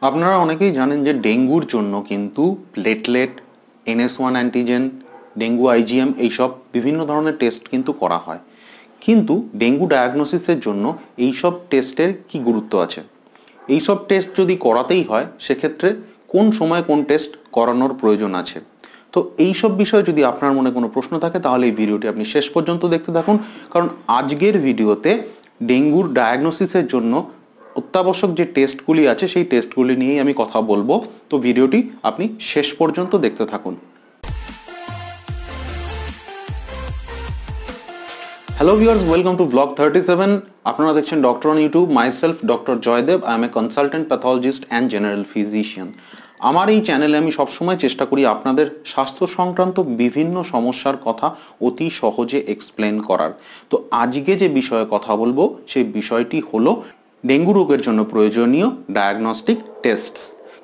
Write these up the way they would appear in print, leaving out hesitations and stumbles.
আপনারা অনেকেই জানেন যে ডেঙ্গুর জন্য কিন্তু platelet, NS1 antigen, dengue IgM এইসব বিভিন্ন ধরনের টেস্ট কিন্তু করা হয়। কিন্তু ডেঙ্গু ডায়াগনোসিসের জন্য এইসব টেস্টের কি গুরুত্ব আছে? এইসব টেস্ট যদি করাতেই হয় সেক্ষেত্রে কোন সময় কোন টেস্ট করানোর প্রয়োজন আছে? তো এইসব বিষয়ে যদি আপনার মনে কোনো প্রশ্ন থাকে তাহলে এই ভিডিওটি আপনি শেষ পর্যন্ত দেখতে থাকুন, কারণ আজকের ভিডিওতে ডেঙ্গুর ডায়াগনোসিসের জন্য অত্যাবশ্যক যে টেস্টগুলি আছে সেই টেস্টগুলি নিয়েই আমি কথা বলবো। তো ভিডিওটি আপনি শেষ পর্যন্ত দেখতে থাকুন। Hello viewers, welcome to blog 37। আপনারা দেখছেন doctor on YouTube. Myself doctor Joydeb. I am a consultant pathologist and general physician. আমার এই চ্যানেলে আমি সবসময় চেষ্টা করি আপনাদের স্বাস্থ্য সংক্রান্ত বিভিন্ন সমস্যার কথা অতি সহজে এক্সপ্লেন করার। তো আজকে যে বিষয়ে কথা বলবো সেই বিষয়টি হলো ডেঙ্গু রোগের জন্য প্রয়োজনীয় ডায়াগনস্টিক টেস্টস।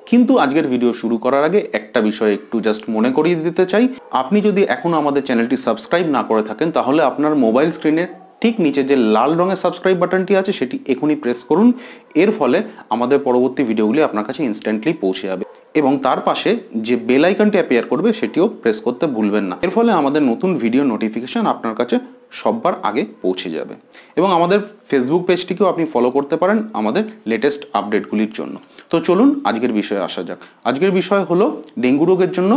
কিন্তু আজকের ভিডিও শুরু করার আগে একটা বিষয় একটু জাস্ট মনে করিয়ে দিতে চাই। আপনি যদি এখনো আমাদের চ্যানেলটি সাবস্ক্রাইব না করে থাকেন তাহলে আপনার মোবাইল স্ক্রিনের ঠিক নিচে যে লাল রঙের সাবস্ক্রাইব বাটনটি আছে সেটি এখনই প্রেস করুন। এর ফলে আমাদের পরবর্তী ভিডিওগুলি আপনার কাছে ইনস্ট্যান্টলি পৌঁছে যাবে এবং তার পাশে যে বেল আইকনটি অ্যাপিয়ার করবে সেটিও প্রেস করতে ভুলবেন না। এর ফলে আমাদের নতুন ভিডিও নোটিফিকেশন আপনার কাছে সবার আগে পৌঁছে যাবে এবং আমাদের ফেসবুক পেজটিকেও আপনি ফলো করতে পারেন আমাদের লেটেস্ট আপডেটগুলির জন্য। তো চলুন আজকের বিষয়ে আসা যাক। আজকের বিষয় হলো ডেঙ্গু রোগের জন্য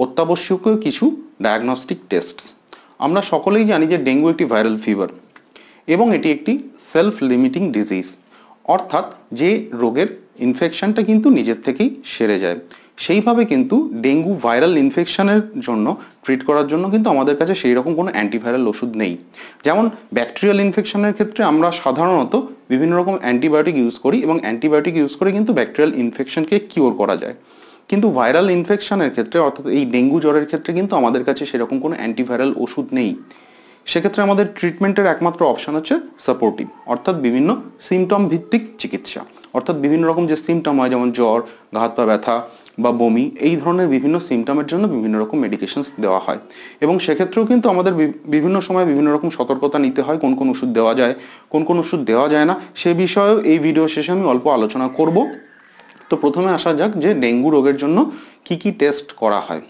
অত্যাবশ্যকীয় কিছু ডায়াগনস্টিক টেস্টস। আমরা সকলেই জানি যে ডেঙ্গু একটি ভাইরাল ফিভার এবং এটি একটি সেলফ লিমিটিং ডিজিজ, অর্থাৎ যে রোগের ইনফেকশনটা কিন্তু নিজের থেকেই সেরে যায়। সেইভাবে কিন্তু ডেঙ্গু ভাইরাল ইনফেকশনের জন্য ট্রিট করার জন্য কিন্তু আমাদের কাছে সেই রকম কোনো অ্যান্টিভাইরাল ওষুধ নেই। যেমন ব্যাকটেরিয়াল ইনফেকশনের ক্ষেত্রে আমরা সাধারণত বিভিন্ন রকম অ্যান্টিবায়োটিক ইউজ করি এবং অ্যান্টিবায়োটিক ইউজ করে কিন্তু ব্যাকটেরিয়াল ইনফেকশনকে কিওর করা যায়। কিন্তু ভাইরাল ইনফেকশনের ক্ষেত্রে অর্থাৎ এই ডেঙ্গু জ্বরের ক্ষেত্রে কিন্তু আমাদের কাছে সেরকম কোনো অ্যান্টিভাইরাল ওষুধ নেই। সেক্ষেত্রে আমাদের ট্রিটমেন্টের একমাত্র অপশন হচ্ছে সাপোর্টিভ, অর্থাৎ বিভিন্ন সিমটম ভিত্তিক চিকিৎসা। অর্থাৎ বিভিন্ন রকম যে সিমটম হয় যেমন জ্বর, হাত পা ব্যথা বা বমি, এই ধরনের বিভিন্ন সিমটমের জন্য বিভিন্ন রকম মেডিকেশনস দেওয়া হয় এবং সেক্ষেত্রেও কিন্তু আমাদের বিভিন্ন সময় বিভিন্ন রকম সতর্কতা নিতে হয় কোন কোন ওষুধ দেওয়া যায়, কোন কোন ওষুধ দেওয়া যায় না, সে বিষয়েও এই ভিডিও শেষে আমি অল্প আলোচনা করব। তো প্রথমে আসা যাক যে ডেঙ্গু রোগের জন্য কি কি টেস্ট করা হয়।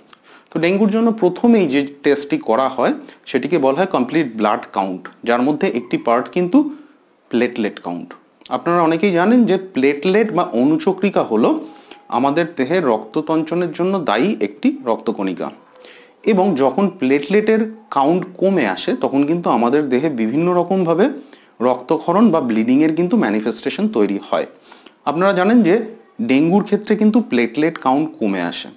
তো ডেঙ্গুর জন্য প্রথমেই যে টেস্টটি করা হয় সেটিকে বলা হয় কমপ্লিট ব্লাড কাউন্ট, যার মধ্যে একটি পার্ট কিন্তু প্লেটলেট কাউন্ট। আপনারা অনেকেই জানেন যে প্লেটলেট বা অনুচক্রিকা হলো আমাদের দেহের রক্ততঞ্চনের জন্য দায়ী একটি রক্তকণিকা এবং যখন প্লেটলেটের কাউন্ট কমে আসে তখন কিন্তু আমাদের দেহে বিভিন্ন রকমভাবে রক্তক্ষরণ বা ব্লিডিংয়ের কিন্তু ম্যানিফেস্টেশন তৈরি হয়। আপনারা জানেন যে ডেঙ্গুর ক্ষেত্রে কিন্তু প্লেটলেট কাউন্ট কমে আসে।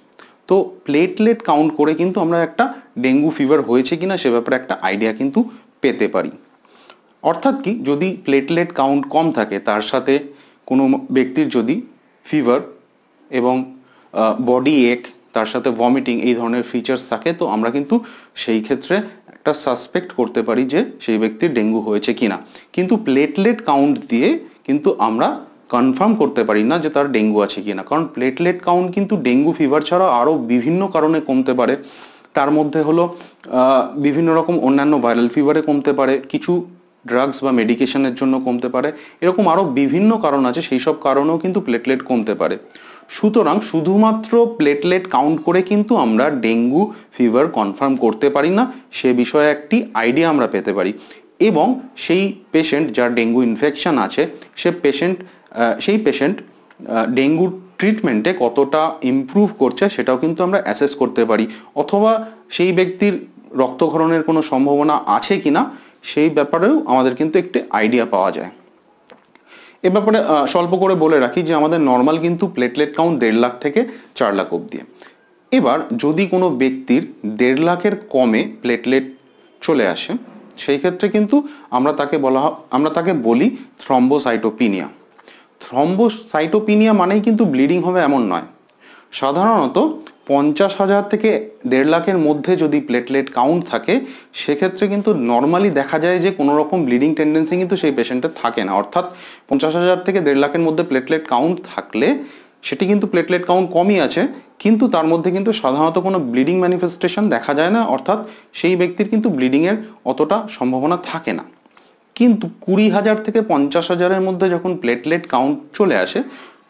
তো প্লেটলেট কাউন্ট করে কিন্তু আমরা একটা ডেঙ্গু ফিভার হয়েছে কিনা সে ব্যাপারে একটা আইডিয়া কিন্তু পেতে পারি। অর্থাৎ কি, যদি প্লেটলেট কাউন্ট কম থাকে তার সাথে কোনো ব্যক্তির যদি ফিভার এবং বডি এক, তার সাথে ভমিটিং এই ধরনের ফিচার্স থাকে তো আমরা কিন্তু সেই ক্ষেত্রে একটা সাসপেক্ট করতে পারি যে সেই ব্যক্তির ডেঙ্গু হয়েছে কিনা। কিন্তু প্লেটলেট কাউন্ট দিয়ে কিন্তু আমরা কনফার্ম করতে পারি না যে তার ডেঙ্গু আছে কিনা, কারণ প্লেটলেট কাউন্ট কিন্তু ডেঙ্গু ফিভার ছাড়া আরও বিভিন্ন কারণে কমতে পারে। তার মধ্যে হলো বিভিন্ন রকম অন্যান্য ভাইরাল ফিভারে কমতে পারে, কিছু ড্রাগস বা মেডিকেশনের জন্য কমতে পারে, এরকম আরও বিভিন্ন কারণ আছে, সেই সব কারণেও কিন্তু প্লেটলেট কমতে পারে। সুতরাং শুধুমাত্র প্লেটলেট কাউন্ট করে কিন্তু আমরা ডেঙ্গু ফিভার কনফার্ম করতে পারি না, সে বিষয়ে একটি আইডিয়া আমরা পেতে পারি এবং সেই পেশেন্ট যার ডেঙ্গু ইনফেকশন আছে সেই পেশেন্ট ডেঙ্গুর ট্রিটমেন্টে কতটা ইমপ্রুভ করছে সেটাও কিন্তু আমরা অ্যাসেস করতে পারি, অথবা সেই ব্যক্তির রক্তক্ষরণের কোনো সম্ভাবনা আছে কিনা সেই ব্যাপারেও আমাদের কিন্তু একটি আইডিয়া পাওয়া যায়। এ ব্যাপারে স্বল্প করে বলে রাখি যে আমাদের নর্মাল কিন্তু প্লেটলেট কাউন্ট 1.5 লাখ থেকে 4 লাখ অবধি। এবার যদি কোনো ব্যক্তির 1.5 লাখের কমে প্লেটলেট চলে আসে সেই ক্ষেত্রে কিন্তু আমরা তাকে বলি থ্রম্বোসাইটোপিনিয়া। থ্রম্বোসাইটোপিনিয়া মানেই কিন্তু ব্লিডিং হবে এমন নয়। সাধারণত 50,000 থেকে 1.5 লাখের মধ্যে যদি প্লেটলেট কাউন্ট থাকে সেক্ষেত্রে কিন্তু নর্মালি দেখা যায় যে কোনো রকম ব্লিডিং টেন্ডেন্সি কিন্তু সেই পেশেন্টের থাকে না। অর্থাৎ 50,000 থেকে 1.5 লাখের মধ্যে প্লেটলেট কাউন্ট থাকলে সেটি কিন্তু প্লেটলেট কাউন্ট কমই আছে, কিন্তু তার মধ্যে কিন্তু সাধারণত কোনো ব্লিডিং ম্যানিফেস্টেশন দেখা যায় না, অর্থাৎ সেই ব্যক্তির কিন্তু ব্লিডিংয়ের অতটা সম্ভাবনা থাকে না। কিন্তু 20,000 থেকে 50,000-এর মধ্যে যখন প্লেটলেট কাউন্ট চলে আসে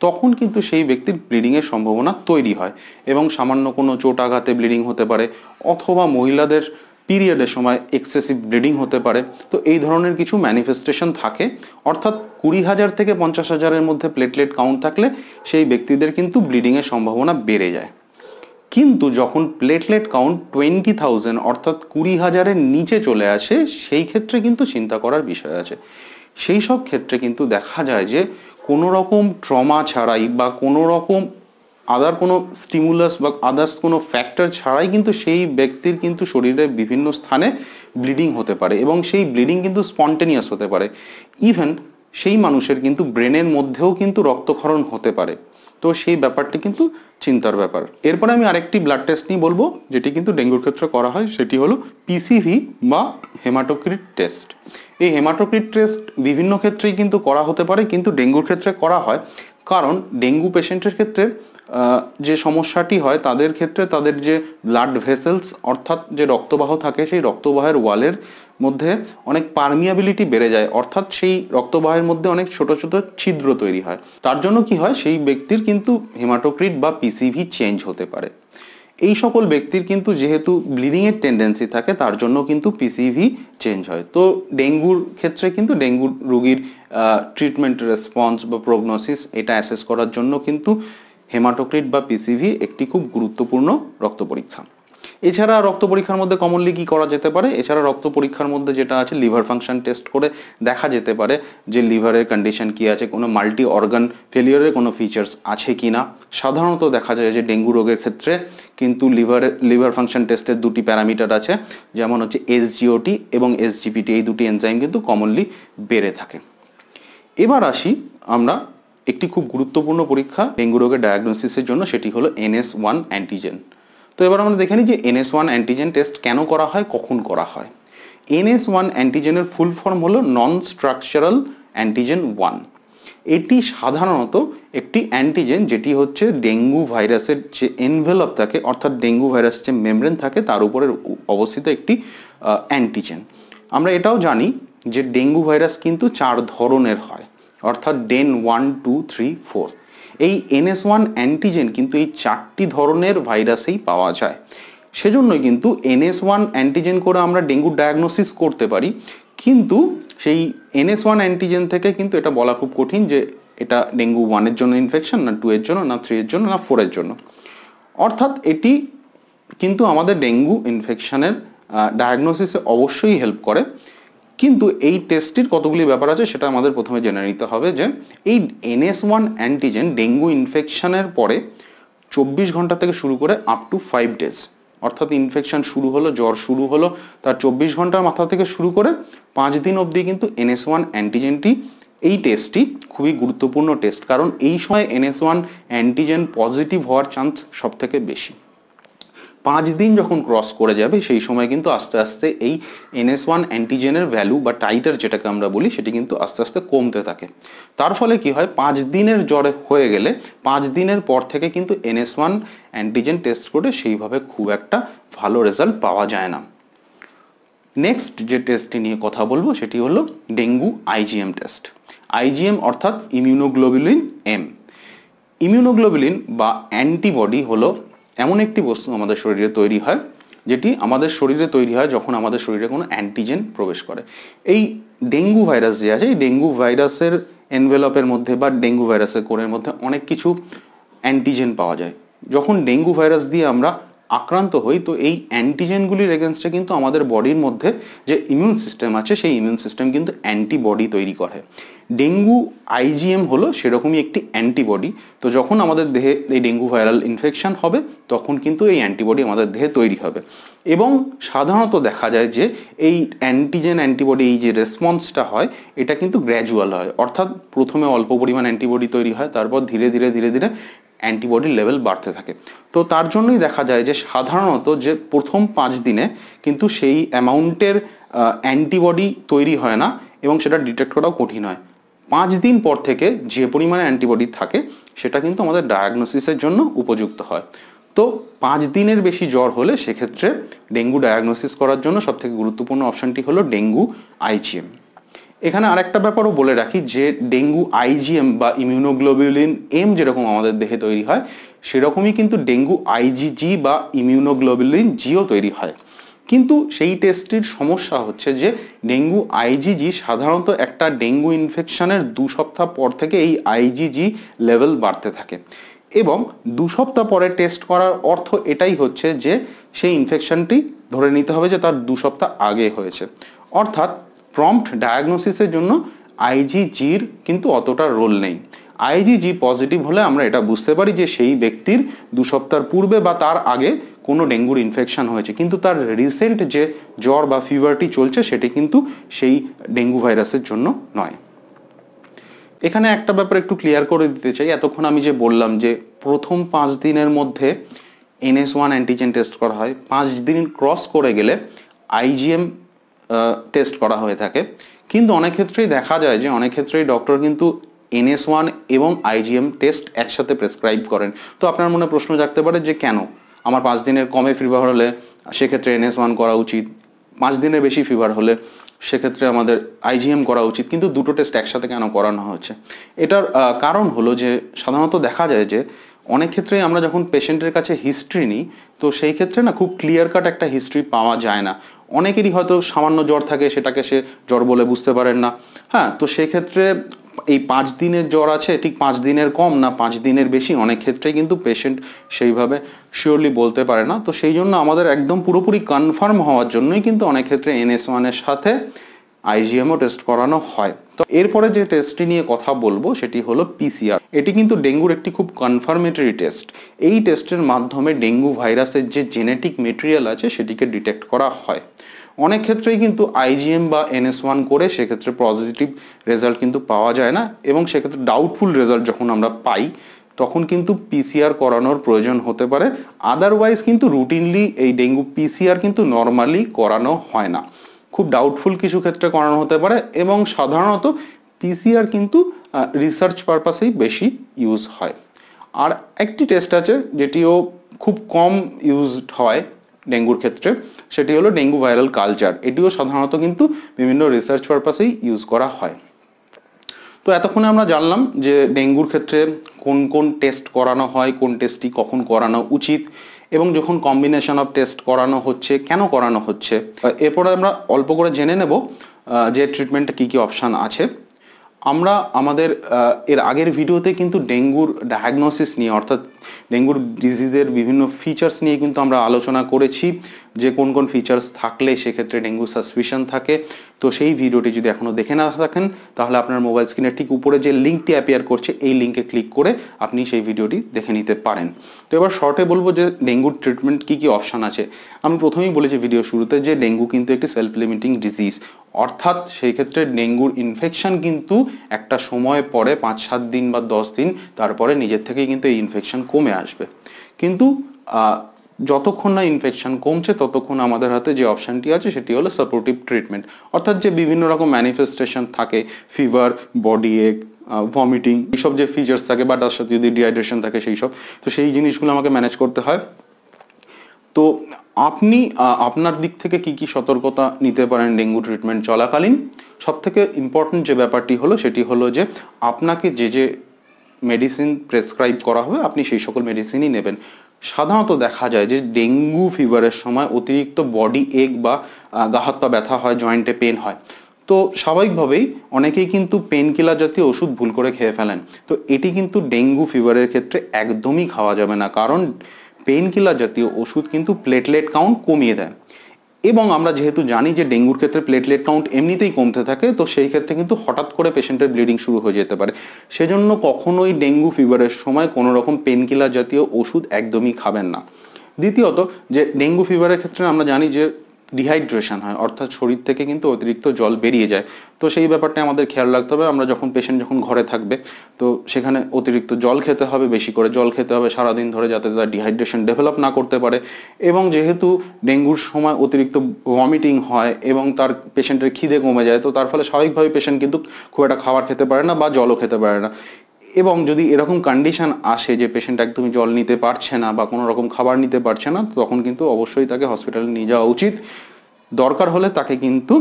তখন কিন্তু সেই ব্যক্তির ব্লিডিংয়ের সম্ভাবনা তৈরি হয় এবং সামান্য কোনো চোট আঘাতে ব্লিডিং হতে পারে, অথবা মহিলাদের পিরিয়ডের সময় এক্সেসিভ ব্লিডিং হতে পারে। তো এই ধরনের কিছু ম্যানিফেস্টেশন থাকে, অর্থাৎ 20,000 থেকে 50,000-এর মধ্যে প্লেটলেট কাউন্ট থাকলে সেই ব্যক্তিদের কিন্তু ব্লিডিংয়ের সম্ভাবনা বেড়ে যায়। কিন্তু যখন প্লেটলেট কাউন্ট 20,000 অর্থাৎ 20,000-এর নিচে চলে আসে, সেই ক্ষেত্রে কিন্তু চিন্তা করার বিষয় আছে। সেই সব ক্ষেত্রে কিন্তু দেখা যায় যে কোনো রকম ট্রমা ছাড়াই বা কোনো রকম আদার কোনো স্টিমুলাস বা আদার্স কোনো ফ্যাক্টর ছাড়াই কিন্তু সেই ব্যক্তির কিন্তু শরীরের বিভিন্ন স্থানে ব্লিডিং হতে পারে, এবং সেই ব্লিডিং কিন্তু স্পন্টেনিয়াস হতে পারে। ইভেন সেই মানুষের কিন্তু ব্রেনের মধ্যেও কিন্তু রক্তক্ষরণ হতে পারে। তো সেই ব্যাপারটি কিন্তু চিন্তার ব্যাপার। এরপরে আমি আরেকটি ব্লাড টেস্ট নিয়ে বলবো, যেটি কিন্তু ডেঙ্গুর ক্ষেত্রে করা হয়, সেটি হলো পিসিভি বা হেমাটোক্রিট টেস্ট। এই হেমাটোক্রিট টেস্ট বিভিন্ন ক্ষেত্রেই কিন্তু করা হতে পারে, কিন্তু ডেঙ্গুর ক্ষেত্রে করা হয় কারণ ডেঙ্গু পেশেন্টের ক্ষেত্রে যে সমস্যাটি হয়, তাদের ক্ষেত্রে তাদের যে ব্লাড ভেসেলস অর্থাৎ যে রক্তবাহ থাকে, সেই রক্তবাহের ওয়ালের মধ্যে অনেক পারমিয়াবিলিটি বেড়ে যায়, অর্থাৎ সেই রক্তবাহের মধ্যে অনেক ছোট ছোট ছিদ্র তৈরি হয়। তার জন্য কি হয়, সেই ব্যক্তির কিন্তু হেমাটোক্রিট বা পিসিভি চেঞ্জ হতে পারে। এই সকল ব্যক্তির কিন্তু যেহেতু ব্লিডিং এর টেন্ডেন্সি থাকে, তার জন্য কিন্তু পিসিভি চেঞ্জ হয়। তো ডেঙ্গুর ক্ষেত্রে কিন্তু ডেঙ্গু রোগীর ট্রিটমেন্ট রেসপন্স বা প্রগনোসিস এটা অ্যাসেস করার জন্য কিন্তু হেমাটোক্রিট বা পিসিভি একটি খুব গুরুত্বপূর্ণ রক্ত পরীক্ষা। এছাড়া রক্ত পরীক্ষার মধ্যে কমনলি কি করা যেতে পারে, এছাড়া রক্ত পরীক্ষার মধ্যে যেটা আছে, লিভার ফাংশন টেস্ট করে দেখা যেতে পারে যে লিভারের কন্ডিশন কি আছে, কোনো মাল্টি অর্গান ফেলিয়ারের কোনো ফিচার্স আছে কি না। সাধারণত দেখা যায় যে ডেঙ্গু রোগের ক্ষেত্রে কিন্তু লিভার ফাংশন টেস্টের দুটি প্যারামিটার আছে, যেমন হচ্ছে এসজিওটি এবং এসজিপিটি, এই দুটি এনজাইম কিন্তু কমনলি বেড়ে থাকে। এবার আসি আমরা একটি খুব গুরুত্বপূর্ণ পরীক্ষা ডেঙ্গু রোগের ডায়াগনোসিসের জন্য, সেটি হলো NS1 অ্যান্টিজেন। তো এবার আমরা দেখে নিই যে NS1 অ্যান্টিজেন টেস্ট কেন করা হয়, কখন করা হয়। NS1 অ্যান্টিজেনের ফুল ফর্ম হলো নন স্ট্রাকচারাল অ্যান্টিজেন 1। এটি সাধারণত একটি অ্যান্টিজেন যেটি হচ্ছে ডেঙ্গু ভাইরাসের যে এনভেলপ থাকে, অর্থাৎ ডেঙ্গু ভাইরাসের যে মেমব্রেন থাকে তার উপরে অবস্থিত একটি অ্যান্টিজেন। আমরা এটাও জানি যে ডেঙ্গু ভাইরাস কিন্তু 4 ধরনের হয়, অর্থাৎ ডেন 1, 2, 3, 4। এই NS1 অ্যান্টিজেন কিন্তু এই 4টি ধরনের ভাইরাসেই পাওয়া যায়। সেজন্যই কিন্তু NS1 অ্যান্টিজেন করে আমরা ডেঙ্গুর ডায়াগনোসিস করতে পারি, কিন্তু সেই NS1 অ্যান্টিজেন থেকে কিন্তু এটা বলা খুব কঠিন যে এটা ডেঙ্গু 1-এর জন্য ইনফেকশন, না 2-এর জন্য, না 3-এর জন্য, না 4-এর জন্য। অর্থাৎ এটি কিন্তু আমাদের ডেঙ্গু ইনফেকশনের ডায়াগনোসিসে অবশ্যই হেল্প করে। কিন্তু এই টেস্টটির কতগুলি ব্যাপার আছে সেটা আমাদের প্রথমে জেনে নিতে হবে যে এই NS1 অ্যান্টিজেন ডেঙ্গু ইনফেকশনের পরে 24 ঘন্টা থেকে শুরু করে আপ টু 5 ডেজ, অর্থাৎ ইনফেকশন শুরু হলো, জ্বর শুরু হলো, তার 24 ঘন্টার মাথা থেকে শুরু করে 5 দিন অবধি কিন্তু NS1 অ্যান্টিজেনটি, এই টেস্টটি খুবই গুরুত্বপূর্ণ টেস্ট, কারণ এই সময় NS1 অ্যান্টিজেন পজিটিভ হওয়ার চান্স সব থেকে বেশি। 5 দিন যখন ক্রস করে যাবে সেই সময় কিন্তু আস্তে আস্তে এই NS1 অ্যান্টিজেনের ভ্যালু বা টাইটার যেটাকে আমরা বলি, সেটি কিন্তু আস্তে আস্তে কমতে থাকে। তার ফলে কি হয়, 5 দিনের জ্বরে হয়ে গেলে 5 দিনের পর থেকে কিন্তু NS1 অ্যান্টিজেন টেস্ট করে সেইভাবে খুব একটা ভালো রেজাল্ট পাওয়া যায় না। নেক্সট যে টেস্টটি নিয়ে কথা বলবো সেটি হলো ডেঙ্গু IgM টেস্ট। IgM অর্থাৎ ইমিউনোগ্লোবুলিন M। ইমিউনোগ্লোবুলিন বা অ্যান্টিবডি হলো এমন একটি বস্তু আমাদের শরীরে তৈরি হয়, যেটি আমাদের শরীরে তৈরি হয় যখন আমাদের শরীরে কোনো অ্যান্টিজেন প্রবেশ করে। এই ডেঙ্গু ভাইরাস যে আছে, এই ডেঙ্গু ভাইরাসের এনভেলপের মধ্যে বা ডেঙ্গু ভাইরাসের কোরের মধ্যে অনেক কিছু অ্যান্টিজেন পাওয়া যায়। যখন ডেঙ্গু ভাইরাস দিয়ে আমরা আক্রান্ত হই, তো এই অ্যান্টিজেনগুলির এগেনস্টে কিন্তু আমাদের বডির মধ্যে যে ইমিউন সিস্টেম আছে, সেই ইমিউন সিস্টেম কিন্তু অ্যান্টিবডি তৈরি করে। ডেঙ্গু IgM হলো সেরকমই একটি অ্যান্টিবডি। তো যখন আমাদের দেহে এই ডেঙ্গু ভাইরাল ইনফেকশন হবে, তখন কিন্তু এই অ্যান্টিবডি আমাদের দেহে তৈরি হবে, এবং সাধারণত দেখা যায় যে এই অ্যান্টিজেন অ্যান্টিবডি এই যে রেসপন্সটা হয়, এটা কিন্তু গ্র্যাজুয়াল হয়, অর্থাৎ প্রথমে অল্প পরিমাণ অ্যান্টিবডি তৈরি হয়, তারপর ধীরে ধীরে ধীরে ধীরে অ্যান্টিবডির লেভেল বাড়তে থাকে। তো তার জন্যই দেখা যায় যে সাধারণত যে প্রথম 5 দিনে কিন্তু সেই অ্যামাউন্টের অ্যান্টিবডি তৈরি হয় না, এবং সেটা ডিটেক্ট করাও কঠিন হয়। 5 দিন পর থেকে যে পরিমাণে অ্যান্টিবডি থাকে সেটা কিন্তু আমাদের ডায়াগনোসিসের জন্য উপযুক্ত হয়। তো 5 দিনের বেশি জ্বর হলে সেক্ষেত্রে ডেঙ্গু ডায়াগনোসিস করার জন্য সবথেকে গুরুত্বপূর্ণ অপশনটি হলো ডেঙ্গু IgM। এখানে আরেকটা ব্যাপারও বলে রাখি যে ডেঙ্গু আইজিএম বা ইমিউনোগ্লোবুলিন এম যেরকম আমাদের দেহে তৈরি হয় সেরকমই কিন্তু ডেঙ্গু আইজিজি বা ইমিউনোগ্লোবুলিন জিও তৈরি হয়। কিন্তু সেই টেস্টটির সমস্যা হচ্ছে যে ডেঙ্গু আইজিজি সাধারণত একটা ডেঙ্গু ইনফেকশনের 2 সপ্তাহ পর থেকে এই আইজিজি লেভেল বাড়তে থাকে, এবং 2 সপ্তাহ পরে টেস্ট করার অর্থ এটাই হচ্ছে যে সেই ইনফেকশনটি ধরে নিতে হবে যে তার 2 সপ্তাহ আগে হয়েছে। অর্থাৎ প্রম্পট ডায়াগনোসিসের জন্য আইজিজির কিন্তু অতটা রোল নেই। আইজিজি পজিটিভ হলে আমরা এটা বুঝতে পারি যে সেই ব্যক্তির 2 সপ্তাহ পূর্বে বা তার আগে কোনো ডেঙ্গুর ইনফেকশন হয়েছে, কিন্তু তার রিসেন্ট যে জ্বর বা ফিভারটি চলছে সেটি কিন্তু সেই ডেঙ্গু ভাইরাসের জন্য নয়। এখানে একটা ব্যাপার একটু ক্লিয়ার করে দিতে চাই, এতক্ষণ আমি যে বললাম যে প্রথম 5 দিনের মধ্যে NS1 অ্যান্টিজেন টেস্ট করা হয়, 5 দিন ক্রস করে গেলে আইজিএম টেস্ট করা হয়ে থাকে, কিন্তু অনেক ক্ষেত্রেই দেখা যায় যে অনেক ক্ষেত্রেই ডক্টর কিন্তু NS1 এবং আইজিএম টেস্ট একসাথে প্রেসক্রাইব করেন। তো আপনার মনে প্রশ্ন জাগতে পারে যে কেন আমার 5 দিনের কমে ফিভার হলে সেক্ষেত্রে NS1 করা উচিত, 5 দিনের বেশি ফিভার হলে সেক্ষেত্রে আমাদের আইজিএম করা উচিত, কিন্তু দুটো টেস্ট একসাথে কেন করানো হচ্ছে? এটার কারণ হলো যে সাধারণত দেখা যায় যে অনেক ক্ষেত্রেই আমরা যখন পেশেন্টের কাছে হিস্ট্রি নিই তো সেই ক্ষেত্রে না খুব ক্লিয়ার কাট একটা হিস্ট্রি পাওয়া যায় না। অনেকেরই হয়তো সামান্য জ্বর থাকে, সেটাকে সে জ্বর বলে বুঝতে পারেন না। হ্যাঁ, তো সেক্ষেত্রে এই 5 দিনের জ্বর আছে ঠিক 5 দিনের কম না 5 দিনের বেশি অনেক ক্ষেত্রে কিন্তু পেশেন্ট সেইভাবে শিওরলি বলতে পারে না। তো সেই জন্য আমাদের একদম পুরোপুরি কনফার্ম হওয়ার জন্যই কিন্তু অনেক ক্ষেত্রে NS1 এর সাথে আইজিএমও টেস্ট করানো হয়। তো এরপরে যে টেস্টটি নিয়ে কথা বলবো সেটি হলো PCR। এটি কিন্তু ডেঙ্গুর একটি খুব কনফার্মেটরি টেস্ট। এই টেস্টের মাধ্যমে ডেঙ্গু ভাইরাসের যে জেনেটিক মেটেরিয়াল আছে সেটিকে ডিটেক্ট করা হয়। অনেক ক্ষেত্রেই কিন্তু আইজিএম বা NS1 করে সেক্ষেত্রে পজিটিভ রেজাল্ট কিন্তু পাওয়া যায় না, এবং সেক্ষেত্রে ডাউটফুল রেজাল্ট যখন আমরা পাই তখন কিন্তু PCR করানোর প্রয়োজন হতে পারে। আদারওয়াইজ কিন্তু রুটিনলি এই ডেঙ্গু PCR কিন্তু নর্মালি করানো হয় না, খুব ডাউটফুল কিছু ক্ষেত্রে করানো হতে পারে, এবং সাধারণত PCR কিন্তু রিসার্চ পারপাসেই বেশি ইউজ হয়। আর একটি টেস্ট আছে যেটিও খুব কম ইউজড হয় ডেঙ্গুর ক্ষেত্রে, সেটি হলো ডেঙ্গু ভাইরাল কালচার। এটিও সাধারণত কিন্তু বিভিন্ন রিসার্চ পারপাসেই ইউজ করা হয়। তো এতক্ষণে আমরা জানলাম যে ডেঙ্গুর ক্ষেত্রে কোন কোন টেস্ট করানো হয়, কোন টেস্টটি কখন করানো উচিত, এবং যখন কম্বিনেশন অফ টেস্ট করানো হচ্ছে কেন করানো হচ্ছে। এরপরে আমরা অল্প করে জেনে নেব যে ট্রিটমেন্টে কি কি অপশান আছে। আমরা আমাদের এর আগের ভিডিওতে কিন্তু ডেঙ্গুর ডায়াগনোসিস নিয়ে অর্থাৎ ডেঙ্গুর ডিজিজের বিভিন্ন ফিচার্স নিয়ে কিন্তু আমরা আলোচনা করেছি, যে কোন কোন ফিচার্স থাকলে সেক্ষেত্রে ডেঙ্গু সাসপিশন থাকে। তো সেই ভিডিওটি যদি এখনো দেখে না থাকেন তাহলে আপনার মোবাইল স্ক্রিনের ঠিক উপরে যে লিঙ্কটি অ্যাপিয়ার করছে এই লিঙ্কে ক্লিক করে আপনি সেই ভিডিওটি দেখে নিতে পারেন। তো এবার শর্টে বলবো যে ডেঙ্গুর ট্রিটমেন্ট কি কি অপশান আছে। আমি প্রথমেই বলেছি ভিডিও শুরুতে যে ডেঙ্গু কিন্তু একটি সেলফ লিমিটিং ডিজিজ, অর্থাৎ সেই ক্ষেত্রে ডেঙ্গুর ইনফেকশন কিন্তু একটা সময় পরে 5-7 দিন বা 10 দিন তারপরে নিজের থেকেই কিন্তু এই ইনফেকশন কমে আসবে। কিন্তু যতক্ষণ না ইনফেকশন কমছে ততক্ষণ আমাদের হাতে যে অপশানটি আছে সেটি হলো সাপোর্টিভ ট্রিটমেন্ট, অর্থাৎ যে বিভিন্ন রকম ম্যানিফেস্টেশন থাকে, ফিভার, বডি এক, ভমিটিং, এইসব যে ফিচার্স থাকে, বা তার সাথে যদি ডিহাইড্রেশন থাকে সেই সব, তো সেই জিনিসগুলো আমাকে ম্যানেজ করতে হয়। তো আপনি আপনার দিক থেকে কি কি সতর্কতা নিতে পারেন ডেঙ্গু ট্রিটমেন্ট চলাকালীন? সব থেকে ইম্পর্টেন্ট যে ব্যাপারটি হলো সেটি হলো যে আপনাকে যে যে মেডিসিন প্রেসক্রাইব করা হবে আপনি সেই সকল মেডিসিনই নেবেন। সাধারণত দেখা যায় যে ডেঙ্গু ফিভারের সময় অতিরিক্ত বডি এক বা গা হাত পা ব্যথা হয়, জয়েন্টে পেন হয়। তো স্বাভাবিকভাবেই অনেকেই কিন্তু পেন কিলার জাতীয় ওষুধ ভুল করে খেয়ে ফেলেন। তো এটি কিন্তু ডেঙ্গু ফিভারের ক্ষেত্রে একদমই খাওয়া যাবে না, কারণ পেন কিলার জাতীয় ওষুধ কিন্তু প্লেটলেট কাউন্ট কমিয়ে দেয়, এবং আমরা যেহেতু জানি যে ডেঙ্গুর ক্ষেত্রে প্লেটলেট কাউন্ট এমনিতেই কমতে থাকে, তো সেই ক্ষেত্রে কিন্তু হঠাৎ করে পেশেন্টের ব্লিডিং শুরু হয়ে যেতে পারে। সেজন্য কখনোই ডেঙ্গু ফিভারের সময় কোনো রকম পেন কিলার জাতীয় ওষুধ একদমই খাবেন না। দ্বিতীয়ত, যে ডেঙ্গু ফিভারের ক্ষেত্রে আমরা জানি যে ডিহাইড্রেশন হয়, অর্থাৎ শরীর থেকে কিন্তু অতিরিক্ত জল বেরিয়ে যায়। তো সেই ব্যাপারটা আমাদের খেয়াল রাখতে হবে। আমরা যখন পেশেন্ট যখন ঘরে থাকবে তো সেখানে অতিরিক্ত জল খেতে হবে, বেশি করে জল খেতে হবে সারাদিন ধরে, যাতে তার ডিহাইড্রেশন ডেভেলপ না করতে পারে। এবং যেহেতু ডেঙ্গুর সময় অতিরিক্ত ভমিটিং হয় এবং তার পেশেন্টের খিদে কমে যায়, তো তার ফলে স্বাভাবিকভাবে পেশেন্ট কিন্তু খুব একটা খাবার খেতে পারে না বা জলও খেতে পারে না। এবং যদি এরকম কন্ডিশন আসে যে পেশেন্ট একদমই জল নিতে পারছে না বা কোনো রকম খাবার নিতে পারছে না, তখন কিন্তু অবশ্যই তাকে হসপিটালে নিয়ে যাওয়া উচিত। দরকার হলে তাকে কিন্তু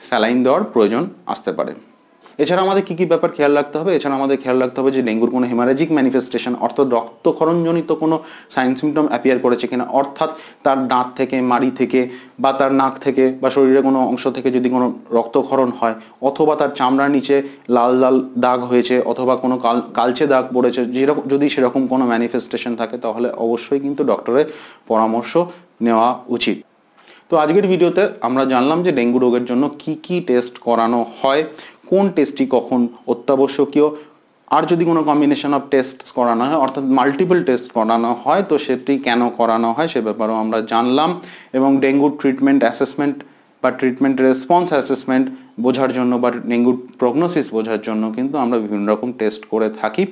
স্যালাইন দেওয়ার প্রয়োজন আসতে পারে। এছাড়া আমাদের কি কি ব্যাপার খেয়াল রাখতে হবে? এছাড়া আমাদের খেয়াল রাখতে হবে যে ডেঙ্গুর কোনো হেমারেজিক ম্যানিফেস্টেশন অর্থাৎ রক্তক্ষরণজনিত কোনো সাইন সিমটম অ্যাপিয়ার করেছে কিনা, অর্থাৎ তার দাঁত থেকে, মাড়ি থেকে বা তার নাক থেকে বা শরীরের কোনো অংশ থেকে যদি কোনো রক্তক্ষরণ হয়, অথবা তার চামড়ার নিচে লাল লাল দাগ হয়েছে, অথবা কোনো কালচে দাগ পড়েছে, যদি সেরকম কোনো ম্যানিফেস্টেশন থাকে তাহলে অবশ্যই কিন্তু ডক্টরের পরামর্শ নেওয়া উচিত। তো আজকের ভিডিওতে আমরা জানলাম যে ডেঙ্গু রোগের জন্য কি কি টেস্ট করানো হয়, কোন টেস্টটি কখন অত্যাবশ্যকীয়, আর যদি কোনো কম্বিনেশন অফ টেস্ট করানো হয় অর্থাৎ মাল্টিপল টেস্ট করানো হয় তো সেটি কেন করানো হয় সে ব্যাপারেও আমরা জানলাম। এবং ডেঙ্গুর ট্রিটমেন্ট অ্যাসেসমেন্ট বা ট্রিটমেন্ট রেসপন্স অ্যাসেসমেন্ট বোঝার জন্য বা ডেঙ্গুর প্রগনোসিস বোঝার জন্য কিন্তু আমরা বিভিন্ন রকম টেস্ট করে থাকি।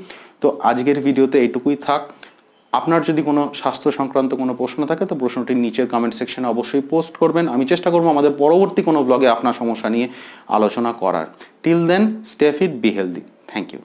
তো আজকের ভিডিওতে এইটুকুই থাক। আপনার যদি কোনো স্বাস্থ্য সংক্রান্ত কোনো প্রশ্ন থাকে তো প্রশ্নটি নিচের কমেন্ট সেকশনে অবশ্যই পোস্ট করবেন। আমি চেষ্টা করবো আমাদের পরবর্তী কোনো ব্লগে আপনার সমস্যা নিয়ে আলোচনা করার। Till then, stay fit, be healthy. Thank you.